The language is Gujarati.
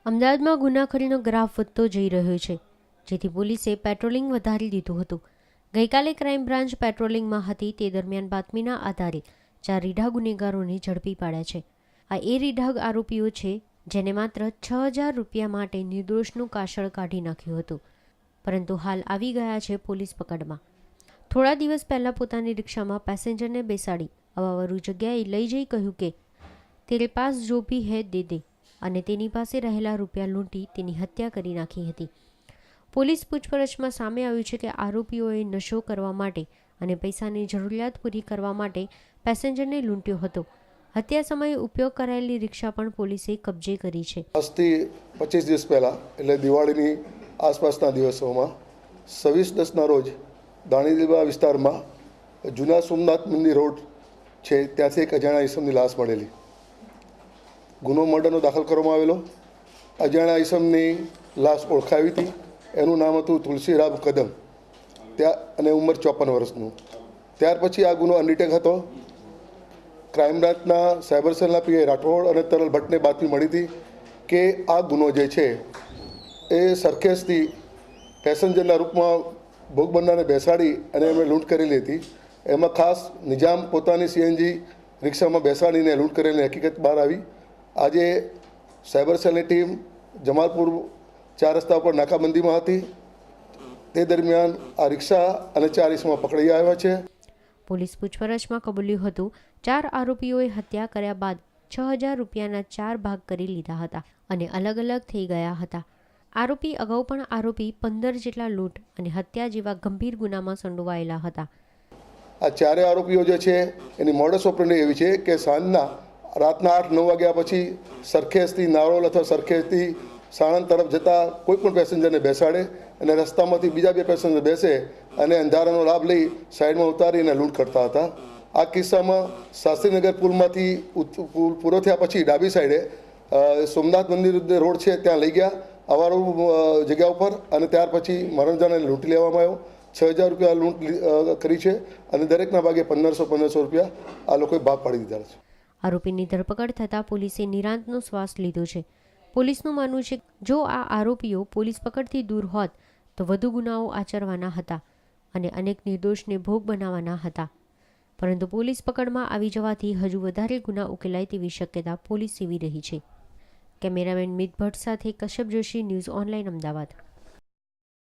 અમદાવાદમાં ગુનાખોરીનો ગ્રાફ વધતો જઈ રહ્યો છે, જેથી પોલીસે પેટ્રોલિંગ વધારી દીધું હતું. ગઈકાલે ક્રાઇમ બ્રાન્ચ પેટ્રોલિંગમાં હતી તે દરમિયાન બાતમીના આધારે 4 રીઢા ગુનેગારોને ઝડપી પાડ્યા છે. આ એ રીઢા આરોપીઓ છે જેને માત્ર 6,000 રૂપિયા માટે નિર્દોષનું કાશળ કાઢી નાખ્યું હતું, પરંતુ હાલ આવી ગયા છે પોલીસ પકડમાં. થોડા દિવસ પહેલા પોતાની રિક્ષામાં પેસેન્જરને બેસાડી અવાવરું જગ્યાએ લઈ જઈ કહ્યું કે તેરે પાસ જો ભી હૈ દે દે અને તેની પાસે રહેલા રૂપિયા લૂંટી તેની હત્યા કરી નાખી હતી. પોલીસ પૂછપરછમાં સામે આવ્યું છે કે આરોપીઓએ નશો કરવા માટે અને પૈસાની જરૂરિયાત પૂરી કરવા માટે પેસેન્જરને લૂંટ્યો હતો. હત્યા સમયે ઉપયોગ કરાયેલી રિક્ષા પણ પોલીસે કબજે કરી છે. 10થી 25 દિવસ પહેલા એટલે દિવાળીની આસપાસના દિવસોમાં 26/10ના રોજ દાણીલીબા વિસ્તારમાં જૂના સોમનાથ મંદિર રોડ છે ત્યાંથી એક અજાણ્યા ઈસમની લાશ મળેલી. ગુનો મર્ડરનો દાખલ કરવામાં આવેલો. અજાણ્યા ઈસમની લાશ ઓળખાવી હતી. એનું નામ હતું તુલસીરામ કદમ અને ઉંમર 54 વર્ષનું. ત્યાર પછી આ ગુનો અનડિટેક હતો. ક્રાઇમ બ્રાન્ચના સાયબર સેલના પીઆઈ રાઠોડ અને તરલ ભટ્ટને બાતમી મળી હતી કે આ ગુનો જે છે એ સરખેજથી પેસેન્જરના રૂપમાં ભોગ બનનારને બેસાડી અને એમણે લૂંટ કરેલી હતી. એમાં ખાસ નિજામ પોતાની સીએનજી રિક્ષામાં બેસાડીને લૂંટ કરેલી હકીકત બહાર આવી. આજે સાયબર સેલની ટીમ જમાલપુર 4 રસ્તા પર નાકાબંધીમાં હતી. તે દરમિયાન આ રિક્ષા અને 4 ઈસમો પકડી આવ્યા છે. પોલીસ પૂછપરછમાં કબૂલ્યું હતું 4 આરોપીઓએ હત્યા કર્યા બાદ 6,000 રૂપિયાના 4 ભાગ કરી લીધા હતા અને અલગ અલગ થઈ ગયા હતા. આરોપી અગાઉ પણ આરોપી 15 જેટલા લૂંટ અને હત્યા જેવા ગંભીર ગુનામાં સંડોવાયેલા હતા. આ 4 આરોપીઓ જે છે એની મોડસ ઓપરેન્ડી એવી છે કે રાતના 8-9 વાગ્યા પછી સરખેજથી નારોલ અથવા સરખેજથી સાણંદ તરફ જતા કોઈ પણ પેસેન્જરને બેસાડે અને રસ્તામાંથી બીજા 2 પેસેન્જર બેસે અને અંધારાનો લાભ લઈ સાઈડમાં ઉતારીને લૂંટ કરતા હતા. આ કિસ્સામાં શાસ્ત્રીનગર પુલમાંથી પૂરો થયા પછી ડાબી સાઈડે સોમનાથ મંદિર રોડ છે ત્યાં લઈ ગયા અવારું જગ્યા ઉપર અને ત્યાર પછી મરણજાને લૂંટી લેવામાં આવ્યો. 6,000 રૂપિયા લૂંટ કરી છે અને દરેકના ભાગે 1,500 રૂપિયા આ લોકોએ ભાગ પાડી દીધા છે. આરોપીની ધરપકડ થતાં પોલીસે નિરાંતનો શ્વાસ લીધો છે. પોલીસનું માનવું છે કે જો આ આરોપીઓ પોલીસ પકડથી દૂર હોત તો વધુ ગુનાઓ આચરવાના હતા અને અનેક નિર્દોષને ભોગ બનાવવાના હતા, પરંતુ પોલીસ પકડમાં આવી જવાથી હજુ વધારે ગુના ઉકેલાય તેવી શક્યતા પોલીસ સેવી રહી છે. કેમેરામેન મિત ભટ્ટ સાથે કશ્યપ જોશી, ન્યૂઝ ઓનલાઈન, અમદાવાદ.